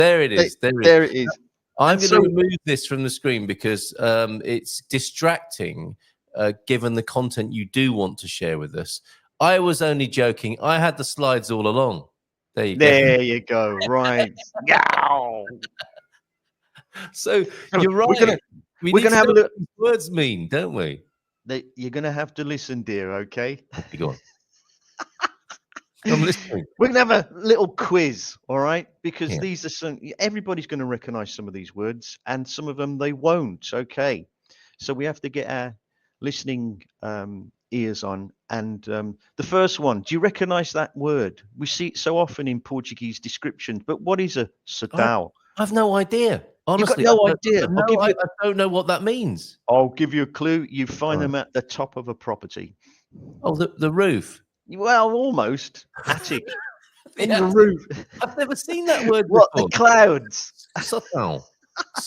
There it is. There it is. I'm going to remove this from the screen because it's distracting, given the content you do want to share with us. I was only joking. I had the slides all along. There you go. Right. So you're right. We're going to have a look. What words mean, don't we? You're going to have to listen, dear. Okay. Go on. I'm listening. We're going to have a little quiz, all right? Because these are everybody's going to recognize some of these words, and some of them they won't. Okay. So we have to get our listening ears on. And the first one, do you recognize that word? We see it so often in Portuguese descriptions, but what is a sotau? I've no idea. Honestly, no idea. I don't know what that means. I'll give you a clue. You find them at the top of a property. Oh, the roof. Well, almost. Attic. In the roof. I've never seen that word What, before. the clouds? Sotau.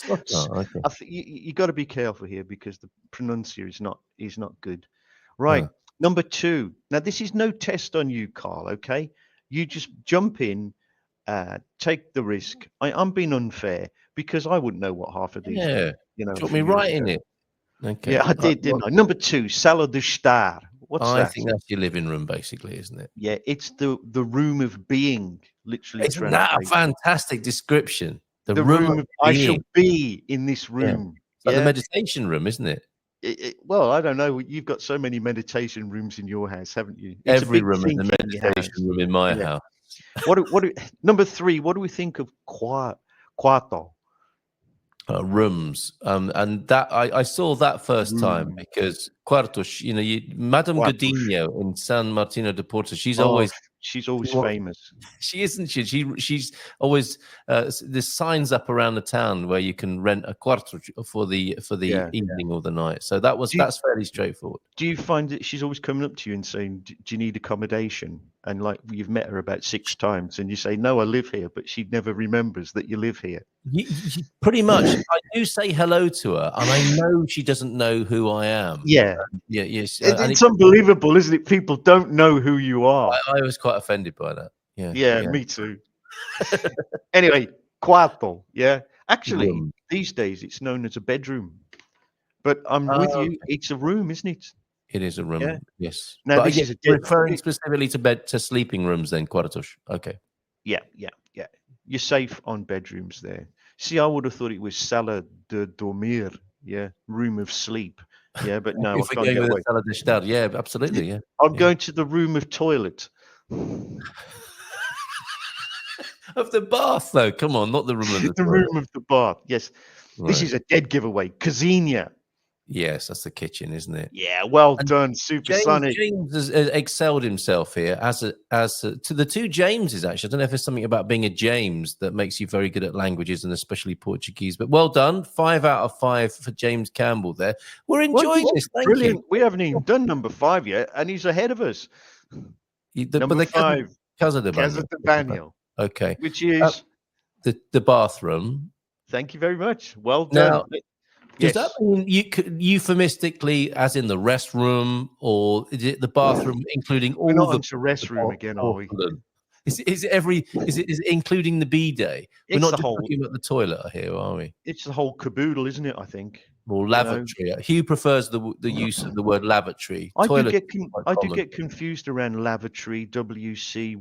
Okay. I think you got to be careful here because the pronunciation is not good. Right. Number 2. Now, this is no test on you, Carl, okay? You just jump in, take the risk. I'm being unfair because I wouldn't know what half of these Put me right in it. Okay. Yeah, I did, didn't I? Number 2, sala de estar. What's that? I think that's your living room, basically, isn't it? Yeah, it's the room of being, literally. Isn't that a fantastic description? The room of I shall be in this room. Yeah. Like the meditation room, isn't it? Well, I don't know. You've got so many meditation rooms in your house, haven't you? Every room is a meditation room in my house. Number 3, what do we think of quarto? Rooms, and that I saw that first time because quartos, Madame Godinho in San Martino de Porto, she's always famous. She isn't she's always there's signs up around the town where you can rent a quarto for the evening or the night. So that's fairly straightforward. Do you find that she's always coming up to you and saying, do you need accommodation? And like you've met her about 6 times and you say, no, I live here, but she never remembers that you live here. Pretty much. I do say hello to her and I know she doesn't know who I am. Yeah. Yes. It's unbelievable, isn't it? People don't know who you are. I was quite offended by that. Yeah, me too. Anyway, quarto. Yeah. Actually, these days it's known as a bedroom. But I'm with you. It's a room, isn't it? It is a room. Yeah. Yes. Now, this is referring specifically to sleeping rooms then, quartos. Okay. Yeah. You're safe on bedrooms there. See, I would have thought it was sala de dormir. Yeah. Room of sleep. Yeah, but no. If we're going with sala de estar, yeah, absolutely. Yeah. I'm going to the room of toilet. Of the bath, though. Come on, not the room of the toilet. Room of the bath. Yes. Right. This is a dead giveaway. Cozinha. Yes, that's the kitchen, isn't it? Yeah, well done, Supersonic. James has excelled himself here as to the 2 Jameses. Actually, I don't know if there's something about being a James that makes you very good at languages and especially Portuguese. But well done, 5 out of 5 for James Campbell. There, we're enjoying this. Brilliant. We haven't even done number 5 yet, and he's ahead of us. Number 5, Casa de Banho. Okay, which is the bathroom. Thank you very much. Well done. Now, does that mean you could euphemistically, as in the restroom, or is it the bathroom, including all We're not the into restroom again, are we? Is it including the bidet? We're not just talking about the toilet here, are we? It's the whole caboodle, isn't it? I think. Or lavatory. Hugh prefers the use of the word lavatory. I do get confused around lavatory, WC,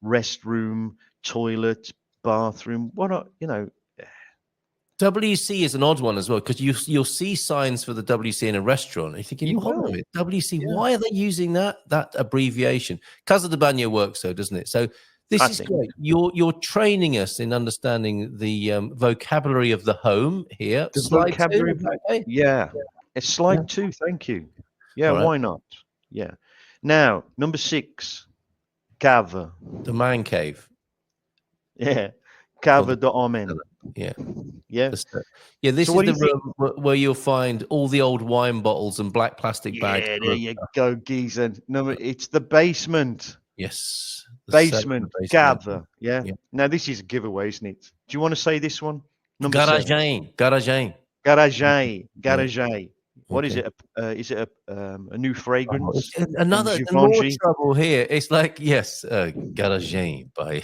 restroom, toilet, bathroom. What are WC is an odd one as well because you'll see signs for the WC in a restaurant. And you're thinking, hold on a minute, WC. Yeah. Why are they using that abbreviation? Casa de Banho works, though, doesn't it? So this is great. You're training us in understanding the vocabulary of the home here. The vocabulary, it's slide 2. Thank you. Yeah, right. Why not? Yeah. Now, number 6, cava, the man cave. Yeah, cava de homem. Yeah. This is the room where you'll find all the old wine bottles and black plastic bags. Yeah, there you go, geezer. No, it's the basement. Yes. Basement. Gather. Yeah. Now, this is a giveaway, isn't it? Do you want to say this one? Garagem. What is Okay. it? Is it a new Oh, fragrance from another more Givenchy? trouble here. It's like, yes, Garagin by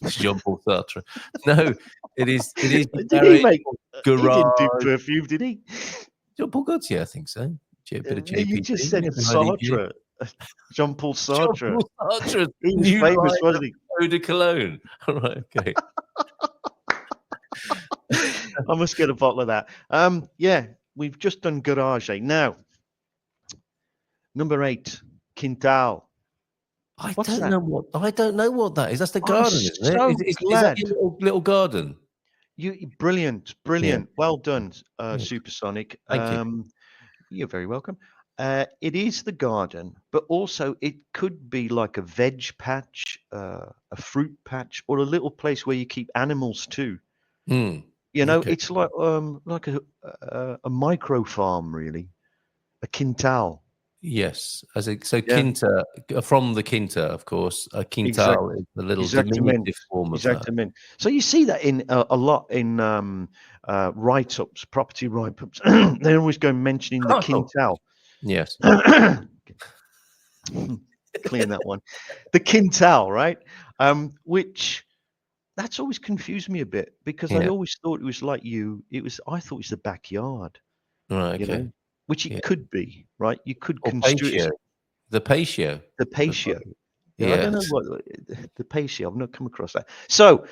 Jean-Paul Sartre. No, it is Did he garage make? or He didn't do garage. perfume, did he? Jean-Paul Gaultier, I think so. A bit of You JPG, just said behind EG. Sartre, Jean-Paul Sartre. Jean-Paul Sartre's He was new famous, line of wasn't he? eau de cologne. All right, okay. I must get a bottle of that. Yeah, we've just done garage. Now, number 8, quintal. What's I that? don't know what that is. That's the I'm garden, isn't it? so Is that glad. your little garden? Brilliant. Yeah. Well done, Yeah. Supersonic. Thank you. You're very welcome. It is the garden, but also it could be like a veg patch, a fruit patch, or a little place where you keep animals too. Mm, okay. It's like a micro farm, really, a quintal. Yes. Yeah, Quinta, from the Quinta, of course. A exact, quintal is the little exactamente, diminutive form of that. exactamente. So you see that in a lot in write-ups, property write-ups. They always go mentioning the Oh, quintal. yes. Clean that one. The quintal, right? Which that's always confused me a bit because I Yeah. always thought it was like I thought it was the backyard, Right. you Okay. know, which it Yeah. could be, right? You could Or construe it as patio. The patio. the patio. Yeah, I don't know Yes. what the patio. I've not come across that. So,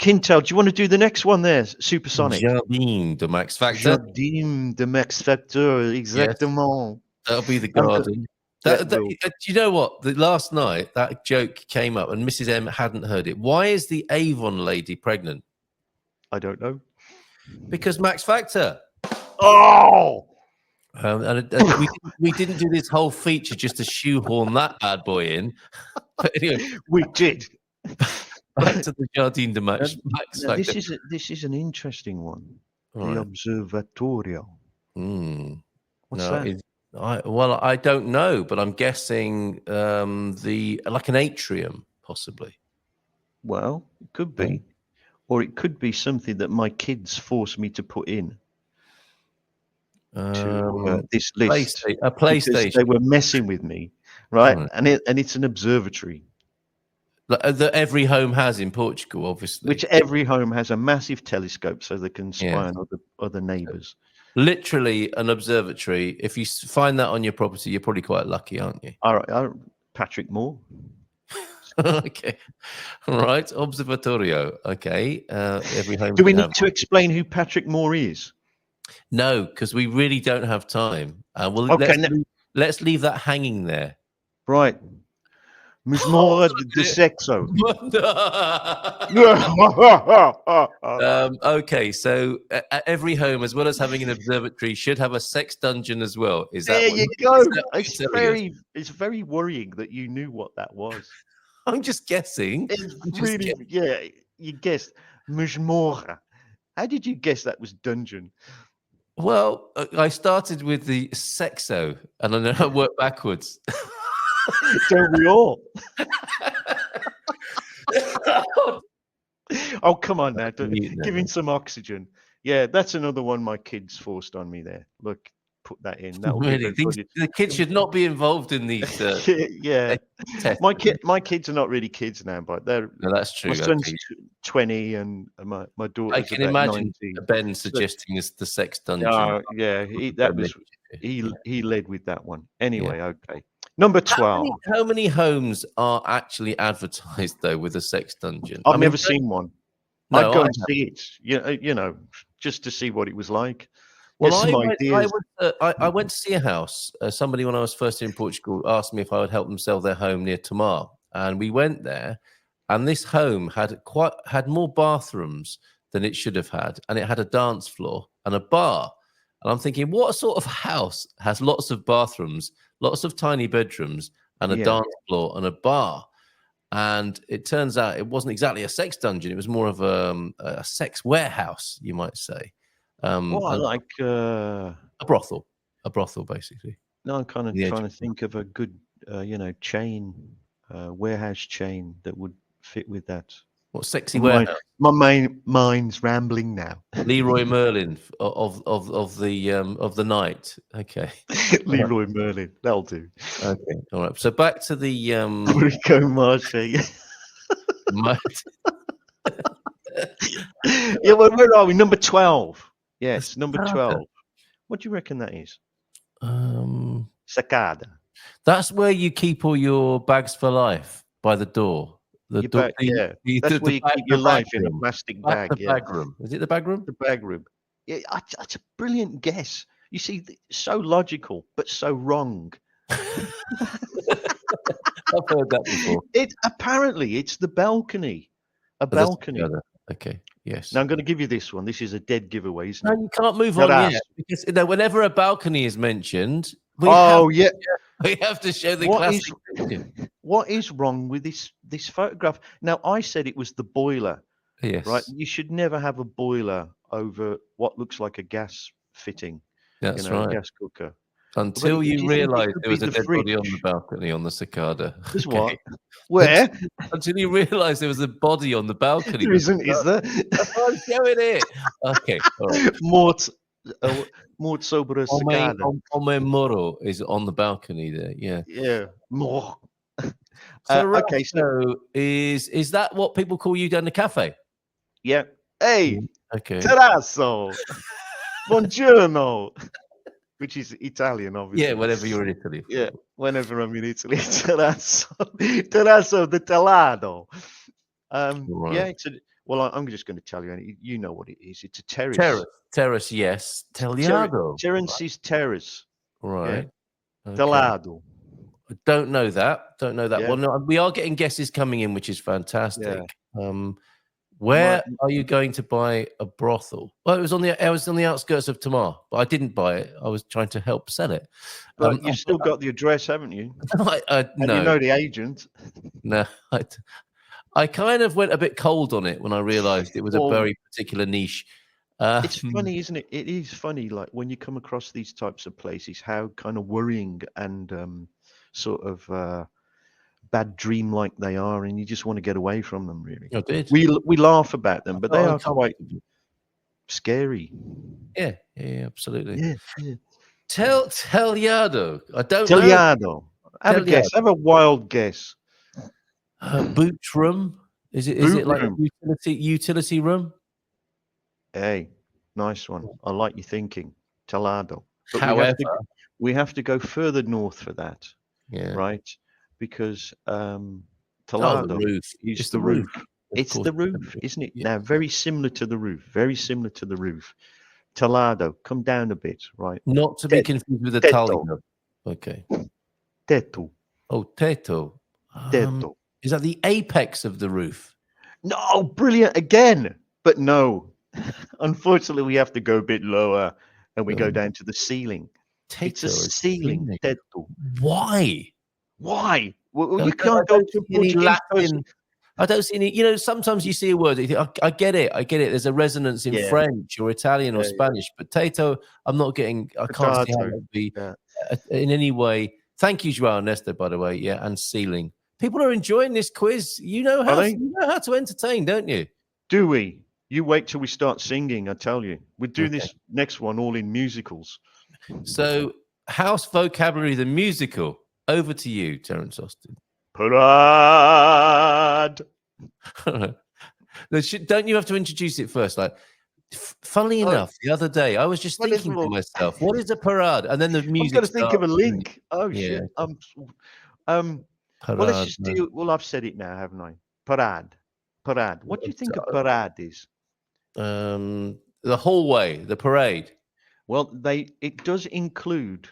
quintal, do you want to do the next one there, Supersonic? Jardin de Max Factor. Jardin de Max Factor, Yes. exactement. That'll be the Um, garden. that will. Do you know what? Last night that joke came up, and Mrs. M hadn't heard it. Why is the Avon lady pregnant? I don't know. Because Max Factor. Oh, We didn't do this whole feature just to shoehorn that bad boy in. But anyway, we did. back to the Jardin de Max Now, Factor. this is an interesting one. The Right. Observatorio. What's No, that? I don't know, but I'm guessing like an atrium, possibly. Well, it could be, or it could be something that my kids forced me to put in to this list A because PlayStation. they were messing with me, right? And it's an observatory, That every home has in Portugal, obviously. which every home has a massive telescope so they can spy on other neighbors. Literally an observatory. If you find that on your property, you're probably quite lucky, aren't you? All right, Patrick Moore. Okay, all right. Observatorio. Okay, every home. Do we can need have to explain who Patrick Moore is? No, because we really don't have time. Well, Okay, let's leave that hanging there. right. Mismora de sexo. Okay, so every home, as well as having an observatory, should have a sex dungeon as well. Is that There what you you're go. telling us? It's very worrying that you knew what that was. I'm just guessing. It's really, yeah, you guessed. Mismora. How did you guess that was dungeon? Well, I started with the sexo, and then I worked backwards. Don't we all? Oh, come on now. Give him some oxygen. Yeah, that's another one my kids forced on me there. Look, put that in. That'll Really, the kids should not be involved in these. Yeah, my kids are not really kids now, but they're. No, that's true. My son's 20 and my daughter's I can about imagine 19. Ben suggesting it's the sex dungeon. Yeah, he led with that one. Anyway, okay. Number 12. How many homes are actually advertised though with a sex dungeon? I've never seen one. No, I'd go and see it. You know, just to see what it was like. Well, I went to see a house. Somebody, when I was first in Portugal, asked me if I would help them sell their home near Tomar, and we went there. And this home had more bathrooms than it should have had, and it had a dance floor and a bar. And I'm thinking, what sort of house has lots of bathrooms, lots of tiny bedrooms, and a dance floor and a bar? And it turns out it wasn't exactly a sex dungeon; it was more of a sex warehouse, you might say. Like a brothel, basically. No, I'm kind of trying to think of a good, chain, warehouse chain that would fit with that. What sexy My warehouse? mind's rambling now. Leroy Merlin of the night. Okay. Leroy Merlin. That'll do. Okay. All right. So back to the Rico Marche. my- Yeah, well, where are we? Number 12. Yes, number Sacada. 12. What do you reckon that is? um Sacada. that's where you keep all your bags for life by the door. The Your door. bag, yeah. That's where you keep your life in a plastic bag. The Yeah. bag room. Is it the bag room? The bag room. Yeah, that's a brilliant guess. You see, so logical, but so wrong. I've heard that before. Apparently it's the balcony. A But that's balcony. the other. Okay. Yes. Now I'm going to give you this one. This is a dead giveaway, isn't No, it? you can't move on Terrace. yet because whenever a balcony is mentioned, we Yeah. have to show the What is classic picture. what is wrong with this photograph? Now I said it was the boiler, Yes. right? You should never have a boiler over what looks like a gas fitting, That's a right. gas cooker. Until do you you think it realise could there was be a the dead body on the fridge? balcony on the Cicada. There's Okay. what? Where? Until you realise there was a body on the balcony. There isn't, is there? That's why I'm showing it. Okay. All right. Mort sobre a cicada. Ome Moro is on the balcony there. Yeah. Yeah. More. So, Okay, so is that what people call you down the cafe? yeah. Hey, Okay. terrazzo. Buongiorno. Which is Italian, obviously. Yeah, whenever you're in Italy. Yeah, whenever I'm in Italy, terrazzo de telado. Right. Yeah, I'm just going to tell you. You know what it is. It's a terrace. Terrace, yes. Telhado. Terrance's terrace. Right. Yeah. Okay. Telado. I don't know that. Yeah. Well, no, we are getting guesses coming in, which is fantastic. Yeah. Where are you going to buy a brothel? Well, I was on the outskirts of Tamar, but I didn't buy it. I was trying to help sell it. But you've still got the address, haven't you? No. And you know the agent. No. I kind of went a bit cold on it when I realised it was a very particular niche. It's funny, isn't it? It is funny, like when you come across these types of places, how kind of worrying and sort of bad dream-like they are, and you just want to get away from them. Really, I did. We laugh about them, but they are quite scary. Yeah, absolutely. Yeah. Telhado. I don't know. Telhado. Have a guess. Have a wild guess. Boot room. Is it like a utility room? Hey, nice one. I like your thinking. Telhado. But However, we have to go further north for that. Yeah. Right? Because Telhado the roof. is the roof. It's course. the roof, isn't it? Yeah. Now, very similar to the roof. Very similar to the roof. Telhado, come down a bit, right? Not to be confused with the Tetto. Talia. Okay. Teto. Oh, Teto. Teto. Is that the apex of the roof? No, brilliant again. But no. Unfortunately, we have to go a bit lower and we go down to the ceiling. It's a ceiling. Teto. Why? Why? Well, you can't go to any Latin. I don't see any. Sometimes you see a word. You think, I get it. There's a resonance in French or Italian or Spanish. Potato, I'm not getting. I can't see how it would be in any way. Thank you, Joao Ernesto, by the way. Yeah, and ceiling. People are enjoying this quiz. You know how to entertain, don't you? Do we? You wait till we start singing. I tell you, we do this next one all in musicals. So, house vocabulary, the musical. Over to you, Terence Austin. Parade. Don't you have to introduce it first? Like, funnily enough, the other day I was just thinking to myself, "What is a parade?" And then the music. I'm going to think of a link. Oh shit! Parade, well, let's just do. Well, I've said it now, haven't I? Parade. What do you think a parade is? The hallway, the parade. Well, it does include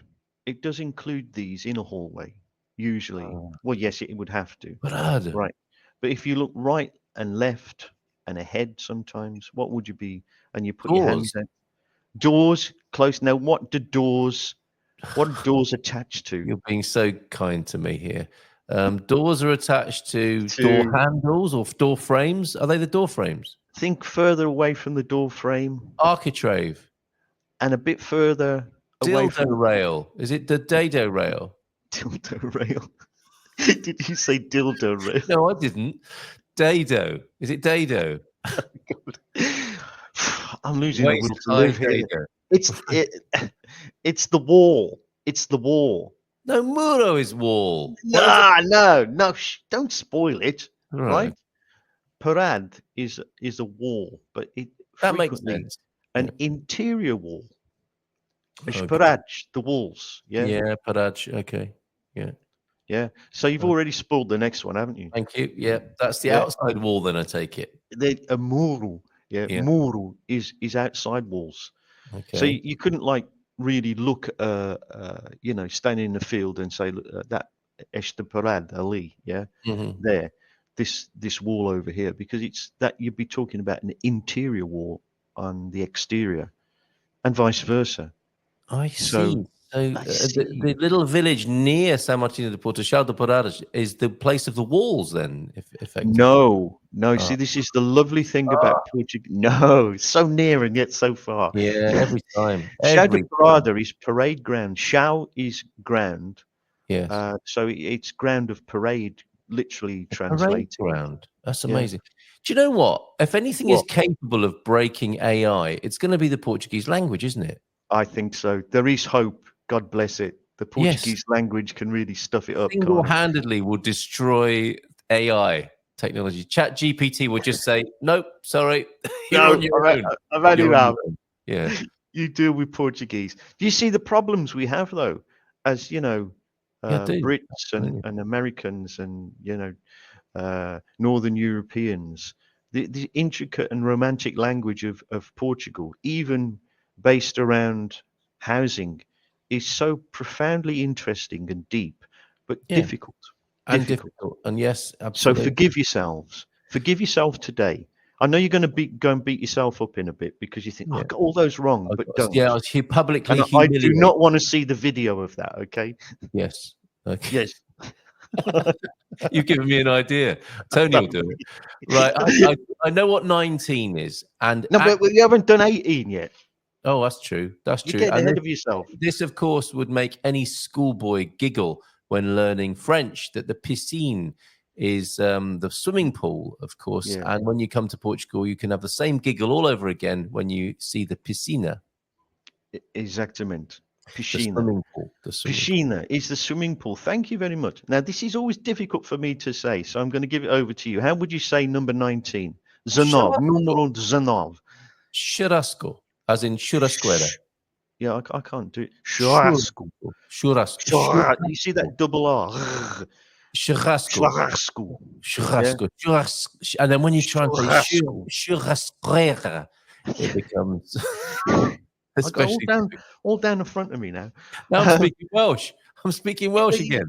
these in a hallway usually. Well, yes, it would have to. Parade. Right, but if you look right and left and ahead, sometimes what would you be? And you put your hands down. Doors close. Now, what are doors attached to? You're being so kind to me here. Doors are attached to door handles or door frames. Are they the door frames? Think further away from the door frame. Architrave. And a bit further away from rail. Is it the dado rail? Dildo rail. Did you say dildo rail? No, I didn't. Dado. Is it dado? I'm losing the will Waist to high live here. dado. It's the wall. It's the wall. No, muro is wall. No. Don't spoil it. Right? Right. Parad is a wall, but it That makes frequently sense. an interior wall. It's Okay. parad, the walls. Yeah. Yeah, paraj. Okay. Yeah. Yeah. So you've already spoiled the next one, haven't you? Thank you. Yeah, that's the Yeah. outside wall. Then I take it. A muro. Yeah. Yeah. Muro is outside walls. Okay. So you couldn't like really look, standing in the field and say, look, that Eshte Parad Ali, yeah, Mhm. there, this wall over here, because it's that you'd be talking about an interior wall on the exterior, and vice versa. I So see. So I see. the little village near San Martino de Porto, Chão de Poradas, is the place of the walls. Then, if effectively. No. Oh. See, this is the lovely thing about Portugal. No, so near and yet so far. Yeah, every time. Chão de Parada is parade ground. Chão is ground. Yes. So it's ground of parade, literally Parade translated. ground. That's Yeah. amazing. Do you know what? If anything is capable of breaking AI, it's going to be the Portuguese language, isn't it? I think so. There is hope. God bless it. The Portuguese language can really stuff it up. Single-handedly will destroy AI technology. Chat GPT will just say, "Nope, sorry, you're on your own." I've had enough. Yeah. You deal with Portuguese. Do you see the problems we have, though, as you know, Brits and Americans and Northern Europeans? The intricate and romantic language of Portugal, even based around housing, is so profoundly interesting and deep, but difficult. And yes, absolutely. So forgive yourselves. Forgive yourself today. I know you're going to go and beat yourself up in a bit because you think, I got all those wrong, but don't. Yeah, he publicly and I do not want to see the video of that, okay? Yes. Okay. Yes. You've given me an idea. Tony will do it. Right. I know what 19 is. And no, but you haven't done 18 yet. Oh, that's true. That's true. You're getting ahead of yourself. This, of course, would make any schoolboy giggle when learning French, that the piscine is the swimming pool, of course. Yeah. And when you come to Portugal, you can have the same giggle all over again when you see the piscina. Exactamente. Piscina. The swimming pool. Piscina is the swimming pool. Thank you very much. Now, this is always difficult for me to say, so I'm going to give it over to you. How would you say number 19? Zanov. Numero 19. Churrasco. As in churrasquera. Yeah, I can't do it. Churrasco. Churrasco. You see that double R? Churrasco. Churrasco. Churrasco. Yeah. Churrasco. And then when you try and say churrasquera, it becomes... Especially all down the front of me now. Now I'm speaking Welsh. I'm speaking Welsh again.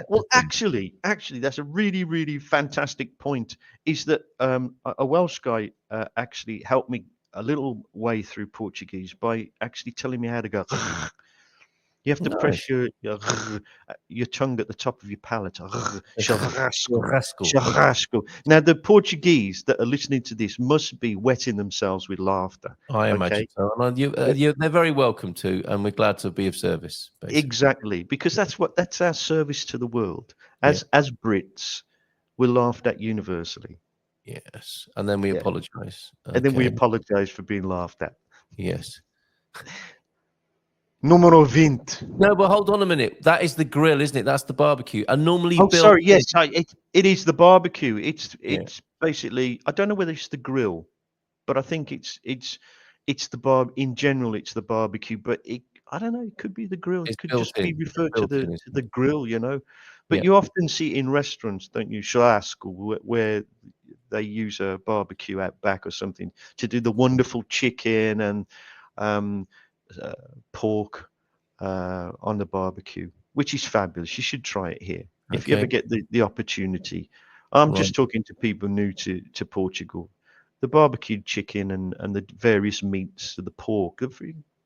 Well, actually, that's a really, really fantastic point. Is that a Welsh guy actually helped me a little way through Portuguese by actually telling me how to go. You have to press your tongue at the top of your palate. Churrasco. Now, the Portuguese that are listening to this must be wetting themselves with laughter. I imagine so. And they're very welcome to, and we're glad to be of service. Basically. Exactly, because that's our service to the world. As Brits, we're laughed at universally. Yes, and then we apologise. Okay. And then we apologise for being laughed at. Yes. Numero 20. No, but hold on a minute. That is the grill, isn't it? That's the barbecue. And normally, yes, it is the barbecue. It's basically, I don't know whether it's the grill, but I think it's the in general, it's the barbecue. But I don't know. It could be the grill. It could just be referred to the grill, you know. But you often see in restaurants, don't you, churrasco, where they use a barbecue out back or something to do the wonderful chicken and pork on the barbecue, which is fabulous. You should try it here if you ever get the opportunity. I'm just talking to people new to Portugal. The barbecued chicken and the various meats, the pork,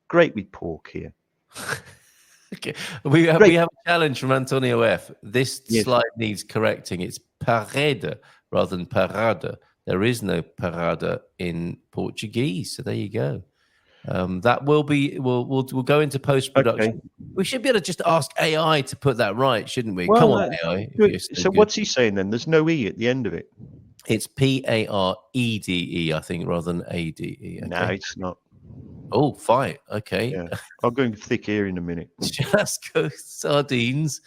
great with pork here. Okay, we have a challenge from Antonio F. This slide needs correcting. It's parede rather than parada. There is no parada in Portuguese, so there you go. That will be. We'll go into post production. Okay. We should be able to just ask AI to put that right, shouldn't we? Well, Come on, AI. If good. you're So good. what's he saying then? There's no E at the end of it. It's PAREDE, I think, rather than ADE. Okay? No, it's not. Oh, fine. Okay. Yeah. I'll go thick here in a minute. Just go sardines.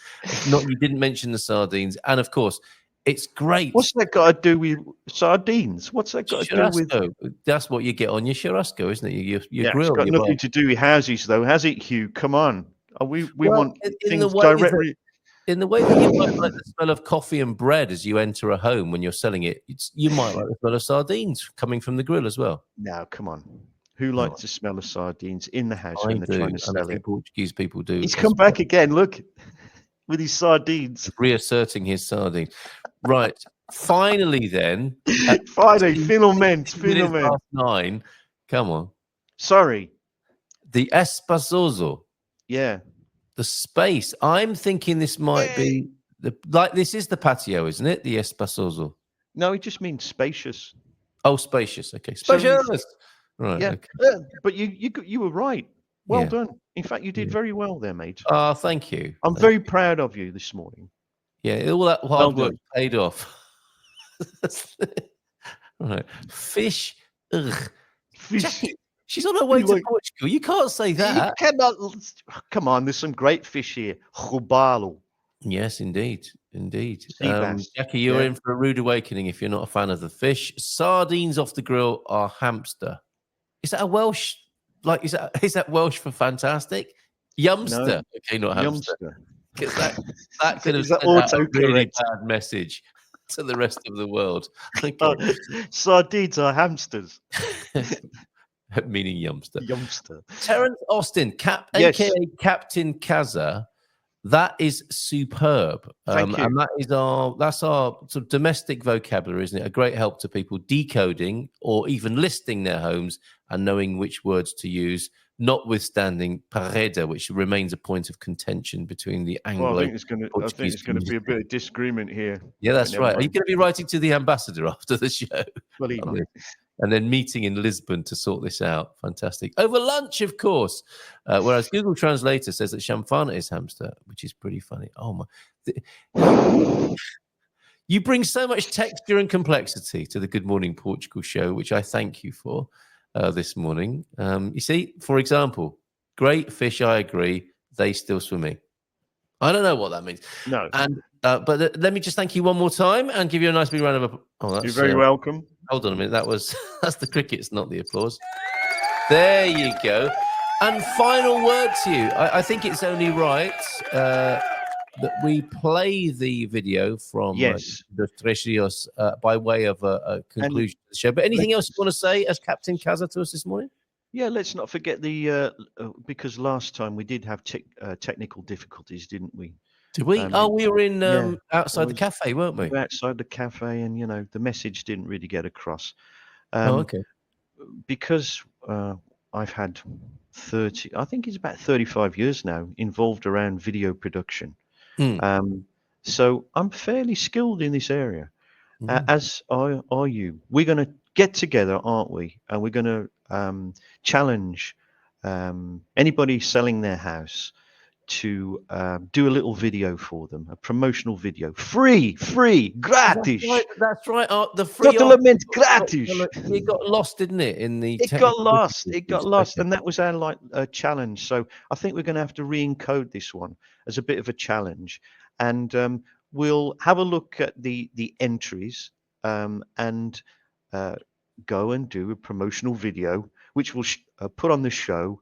Not you didn't mention the sardines, and of course, it's great. What's that got to do with sardines? What's that got to do with? That's what you get on your churrasco, isn't it? Your grill. It's got nothing to do with houses, though, has it, Hugh? Come on. We want things way, directly. In the way that you might like the smell of coffee and bread as you enter a home when you're selling it, you might like the smell of sardines coming from the grill as well. No, come on. Who likes the smell of sardines in the house when they're do, trying to sell it? Portuguese people do. He's come back again. Look, with his sardines. Reasserting his sardines. Right. Finally, then. Finalmente. 9. Come on. Sorry. The espaçoso. Yeah. The space. I'm thinking this might be this is the patio, isn't it? The espaçoso. No, it just means spacious. Oh, spacious. Okay, spacious. Right. Yeah. Okay. But you were right. Well done. In fact, you did very well there, mate. Oh, thank you. I'm very proud of you this morning. Yeah, all that hard work paid off. Right. Fish. Ugh. Fish. Jackie, she's on her way to Portugal. You can't say that. You cannot. Come on, there's some great fish here. Robalo. Yes, indeed. Jackie, you're in for a rude awakening if you're not a fan of the fish. Sardines off the grill are hamster. Is that a Welsh? Like, is that Welsh for fantastic? Yumster. No. Okay, not hamster. Because that could have sent out a really bad message to the rest of the world. Okay. Sardines are hamsters. Meaning yumster. Yumster. Terence Austin, aka Captain Kaza. That is superb. Thank you. And that's our sort of domestic vocabulary, isn't it? A great help to people decoding or even listing their homes and knowing which words to use, notwithstanding pareda, which remains a point of contention between the Anglo. Well, I think it's going to be a bit of disagreement here. Yeah, that's right. Are you going to be writing to the ambassador after the show? Believe me. And then meeting in Lisbon to sort this out. Fantastic. Over lunch, of course. Whereas Google Translator says that Shamfana is hamster, which is pretty funny. Oh, my. You bring so much texture and complexity to the Good Morning Portugal show, which I thank you for this morning. You see, for example, great fish, I agree. They still swimming. I don't know what that means. No. And but let me just thank you one more time and give you a nice big round of applause. Oh, you're very welcome. Hold on a minute. That's the crickets, not the applause. There you go. And final word to you. I think it's only right that we play the video from the Tres Rios by way of a conclusion of the show. But anything else you want to say as Captain Kaza to us this morning? Yeah, let's not forget because last time we did have technical difficulties, didn't we? Did we? We were in outside the cafe, weren't we? We were outside the cafe, and the message didn't really get across. Okay. Because I've had 30, I think it's about 35 years now, involved around video production. So I'm fairly skilled in this area, as are you. We're going to get together, aren't we? And we're going to challenge anybody selling their house to do a little video for them, a promotional video, free, gratis. That's right. The free totalmente gratis. It got lost, didn't it? It got lost, and that was our challenge. So I think we're going to have to re-encode this one as a bit of a challenge, and we'll have a look at the entries and go and do a promotional video, which we'll put on the show.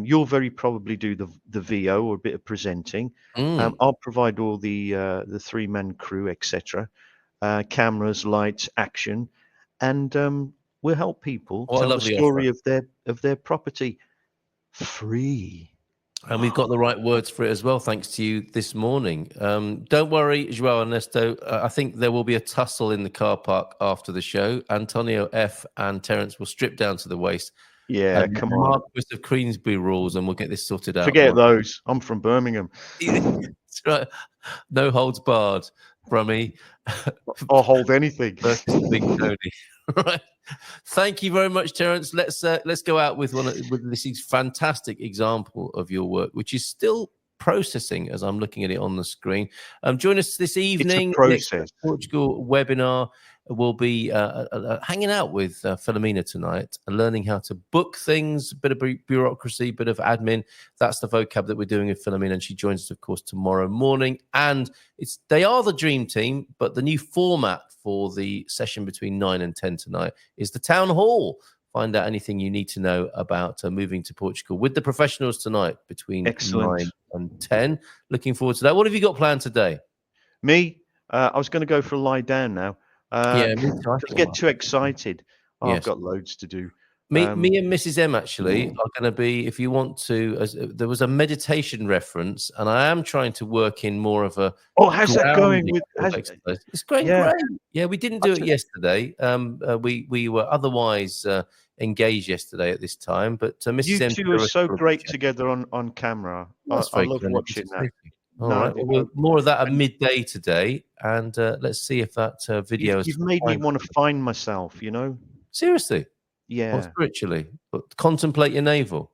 You'll very probably do the VO or a bit of presenting. I'll provide all the 3-man crew, etc. Cameras, lights, action, and we'll help people tell the story of their property free. And we've got the right words for it as well, thanks to you this morning. Don't worry, João Ernesto. I think there will be a tussle in the car park after the show. Antonio F. and Terence will strip down to the waist. Yeah, come on. Marquis of Queensbury rules, and we'll get this sorted out. Forget those. I'm from Birmingham. That's right. No holds barred, Brummy. I'll hold anything. Versus Big Tony. Right. Thank you very much, Terence. Let's go out with with this fantastic example of your work, which is still processing as I'm looking at it on the screen. Join us this evening. It's a process. Next Portugal webinar. We'll be hanging out with Philomena tonight, learning how to book things, a bit of bureaucracy, bit of admin. That's the vocab that we're doing with Philomena, and she joins us, of course, tomorrow morning. And they are the dream team, but the new format for the session between 9 and 10 tonight is the town hall. Find out anything you need to know about moving to Portugal with the professionals tonight between 9 and 10. Looking forward to that. What have you got planned today? Me? I was going to go for a lie down now. Me too. I get too excited. Yes. I've got loads to do. Me and Mrs. M actually are going to be, if you want to, there was a meditation reference, and I am trying to work in more of a. Oh, how's that going? It's great, great. Yeah, we didn't do it yesterday. We were otherwise engaged yesterday at this time, but Mrs. M. You two are so great together on camera. I love watching that. All right. Well, more of that at midday today, and let's see if that video. You've made me want to find myself. You know. Seriously. Yeah. Or spiritually, but contemplate your navel.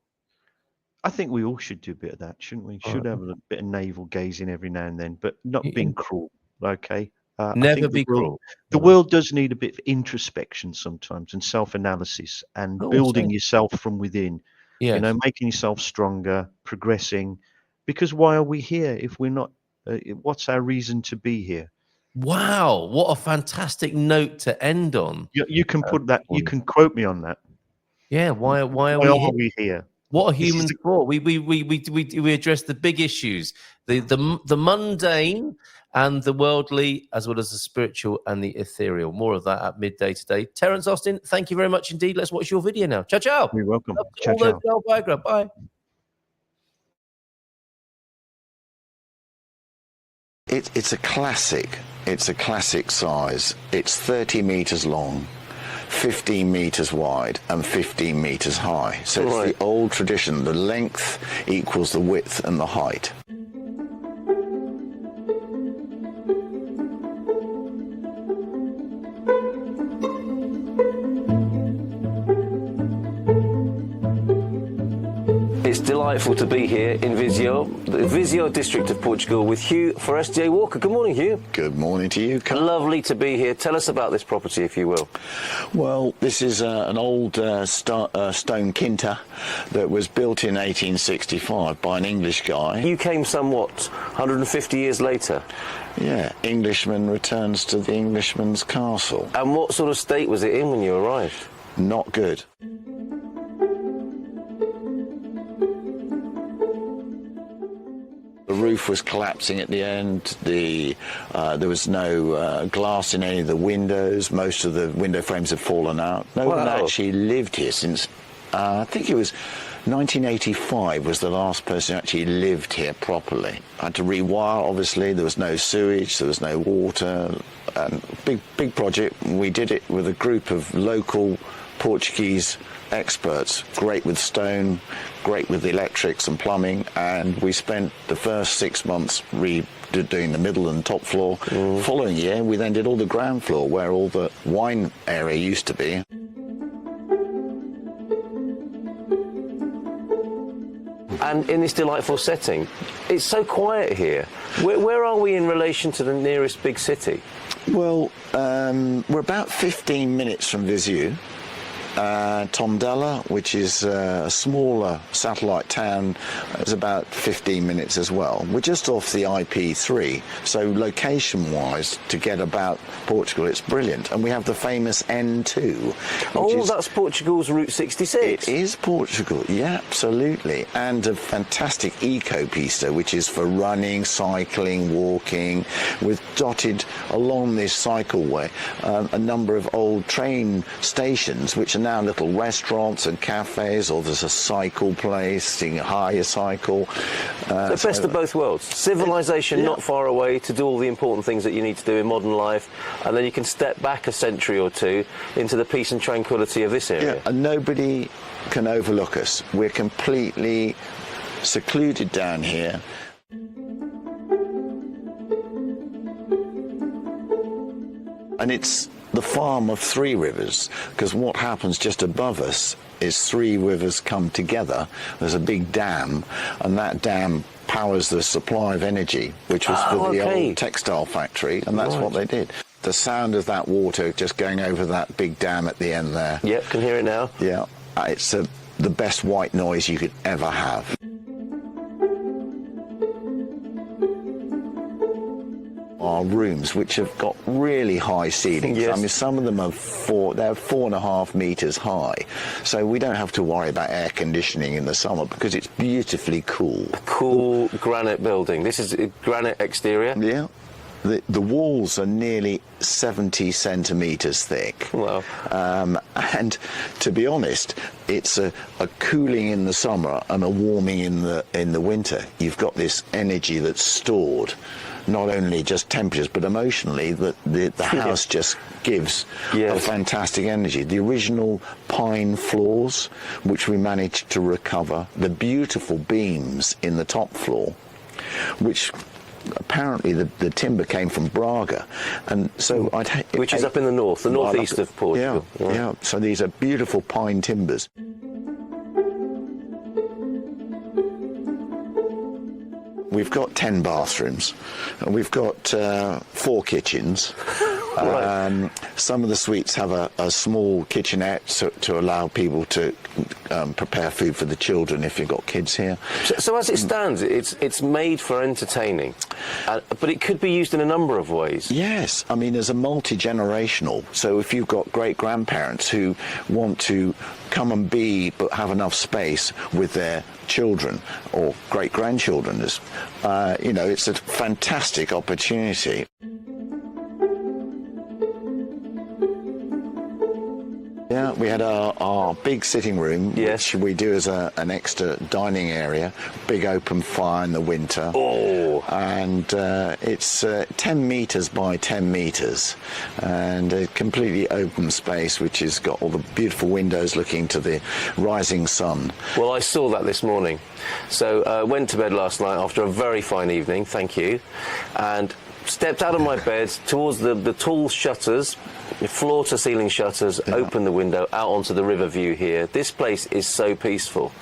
I think we all should do a bit of that, shouldn't we? Should have a bit of navel gazing every now and then, but not being cruel. Okay. Never be cruel. The world does need a bit of introspection sometimes, and self-analysis, and building yourself from within. Yes. You know, making yourself stronger, progressing. Because why are we here if we're not? What's our reason to be here? Wow, what a fantastic note to end on. You can put that. You can quote me on that. Yeah. Why are we here? What are humans for? We address the big issues, the mundane and the worldly, as well as the spiritual and the ethereal. More of that at midday today. Terence Austin, thank you very much indeed. Let's watch your video now. Ciao, ciao. You're welcome. Ciao, ciao. Bye. It's a classic. It's a classic size. It's 30 meters long, 15 meters wide, and 15 meters high. So it's the old tradition. The length equals the width and the height. It's delightful to be here in Viseu, the Viseu district of Portugal, with Hugh for SJ Walker. Good morning, Hugh. Good morning to you, Carl. Lovely to be here. Tell us about this property, if you will. Well, this is an old stone quinta that was built in 1865 by an English guy. You came somewhat 150 years later. Yeah, Englishman returns to the Englishman's castle. And what sort of state was it in when you arrived? Not good. The roof was collapsing at the end. There was no glass in any of the windows. Most of the window frames had fallen out. No one actually lived here since, I think it was 1985 was the last person who actually lived here properly. I had to rewire, obviously. There was no sewage, there was no water. Big project. We did it with a group of local Portuguese experts, great with stone, great with electrics and plumbing, and we spent the first 6 months doing the middle and top floor. Following year, we then did all the ground floor where all the wine area used to be. And in this delightful setting, it's so quiet here. Where are we in relation to the nearest big city? Well, we're about 15 minutes from Viseu. Tondela, which is a smaller satellite town, is about 15 minutes as well. We're just off the IP3, so location-wise, to get about Portugal, it's brilliant. And we have the famous N2. Oh, that's Portugal's Route 66. It is Portugal, yeah, absolutely. And a fantastic eco-pista, which is for running, cycling, walking, with dotted along this cycleway a number of old train stations, which are now little restaurants and cafes, or there's a cycle place, you can hire a cycle. The best of both worlds. Civilization not far away to do all the important things that you need to do in modern life, and then you can step back a century or two into the peace and tranquility of this area. Yeah, and nobody can overlook us. We're completely secluded down here. And it's the farm of three rivers, because what happens just above us is three rivers come together. There's a big dam, and that dam powers the supply of energy, which was for the old textile factory, and that's what they did. The sound of that water just going over that big dam at the end there. Yep, can hear it now. Yeah, it's the best white noise you could ever have. Our rooms, which have got really high ceilings. Yes. I mean, some of them are they're 4.5 meters high, so we don't have to worry about air conditioning in the summer because it's beautifully cool. Cool granite building. This is a granite exterior. Yeah. The walls are nearly 70 centimetres thick. Wow. And to be honest, it's a cooling in the summer and a warming in the winter. You've got this energy that's stored, not only just temperatures, but emotionally, the house just gives a fantastic energy. The original pine floors, which we managed to recover, the beautiful beams in the top floor, which apparently the timber came from Braga, and so which is up in the north, the northeast of Portugal. Yeah. So these are beautiful pine timbers. We've got 10 bathrooms, and we've got 4 kitchens. Right. Some of the suites have a small kitchenette to allow people to prepare food for the children if you've got kids here. So as it stands, it's made for entertaining, but it could be used in a number of ways. Yes, I mean, there's a multi-generational. So if you've got great-grandparents who want to come and be but have enough space with their children or great-grandchildren, you know, it's a fantastic opportunity. Yeah, we had our big sitting room, which we do as an extra dining area, big open fire in the winter. Oh! And it's 10 metres by 10 metres, and a completely open space, which has got all the beautiful windows looking to the rising sun. Well, I saw that this morning. So went to bed last night after a very fine evening, thank you, and stepped out of my bed towards the tall shutters, floor-to-ceiling shutters, open the window out onto the river view here. This place is so peaceful.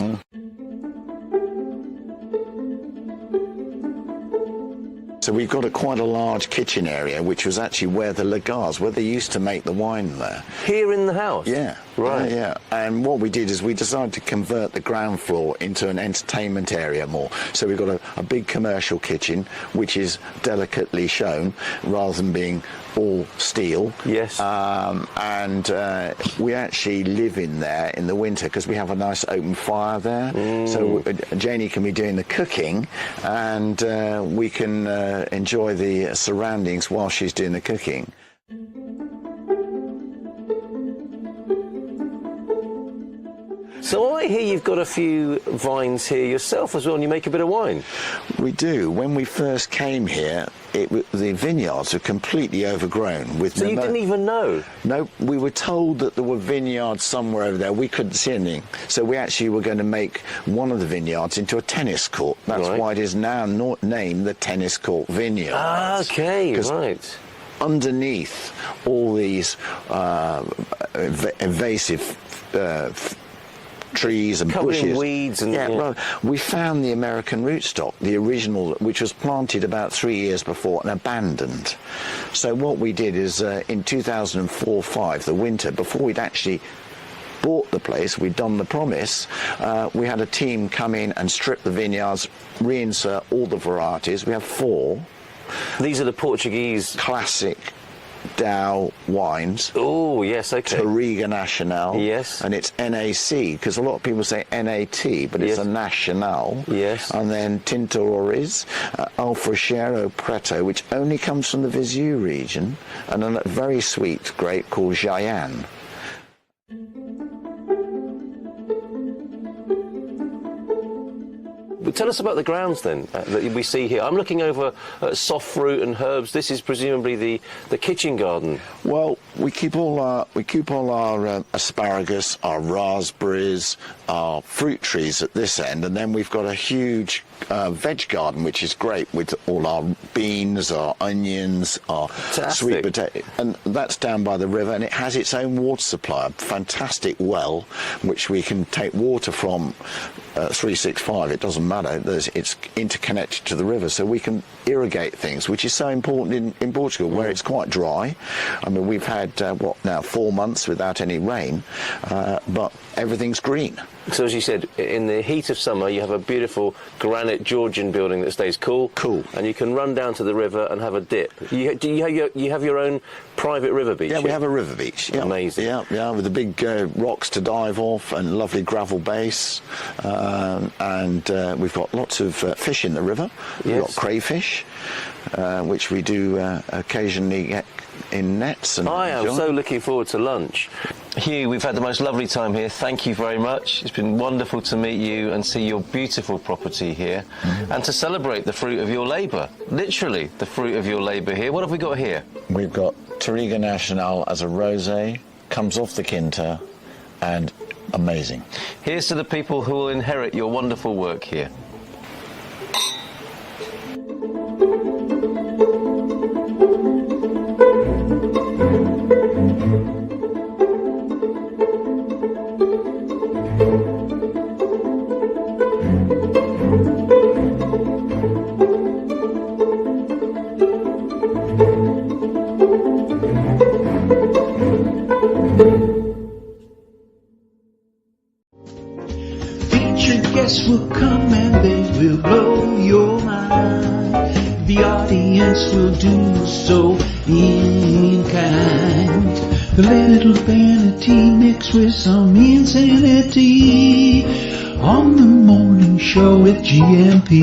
So we've got quite a large kitchen area, which was actually where the lagars, where they used to make the wine there. Here in the house? Yeah. Right. Yeah. And what we did is we decided to convert the ground floor into an entertainment area more. So we've got a big commercial kitchen, which is delicately shown, rather than being all steel. Yes. And we actually live in there in the winter because we have a nice open fire there. So Janie can be doing the cooking, and we can enjoy the surroundings while she's doing the cooking. So I hear you've got a few vines here yourself as well, and you make a bit of wine. We do. When we first came here, the vineyards were completely overgrown. So you didn't even know? No, we were told that there were vineyards somewhere over there. We couldn't see anything. So we actually were going to make one of the vineyards into a tennis court. That's why it is now named the Tennis Court Vineyard. Ah, okay, right. Underneath all these invasive trees and bushes, weeds, and well, we found the American rootstock, the original, which was planted about 3 years before and abandoned. So what we did is in 2004-05, the winter, before we'd actually bought the place, we'd done the promise, we had a team come in and strip the vineyards, reinsert all the varieties. We have 4. These are the Portuguese classic Dow wines. Oh, yes, okay. Touriga Nacional. Yes. And it's NAC, because a lot of people say NAT, but it's a Nacional. Yes. And then Tinto Oriz, Alfrochero Preto, which only comes from the Viseu region, and a very sweet grape called Jayan. Tell us about the grounds then that we see here. I'm looking over at soft fruit and herbs. This is presumably the kitchen garden. Well, we keep all our asparagus, our raspberries, our fruit trees at this end, and then we've got a huge veg garden, which is great, with all our beans, our onions, our sweet potato, and that's down by the river, and it has its own water supply, a fantastic well, which we can take water from 365. It doesn't matter. It's interconnected to the river, so we can irrigate things, which is so important in Portugal, where it's quite dry. I mean, we've had 4 months without any rain, but everything's green. So as you said, in the heat of summer, you have a beautiful granite Georgian building that stays cool, and you can run down to the river and have a dip. You have your own private river beach? Yeah, we have a river beach. Yeah. Amazing. Yeah, with the big rocks to dive off and lovely gravel base, and we've got lots of fish in the river. We've got crayfish, which we do occasionally get in nets. And I am so looking forward to lunch. Hugh, we've had the most lovely time here. Thank you very much. It's been wonderful to meet you and see your beautiful property here, and to celebrate the fruit of your labour. Literally, the fruit of your labour here. What have we got here? We've got Touriga Nacional as a rosé, comes off the Quinta, and amazing. Here's to the people who will inherit your wonderful work here. Guests will come and they will blow your mind. The audience will do so in kind. The little vanity mixed with some insanity on the morning show with GMP.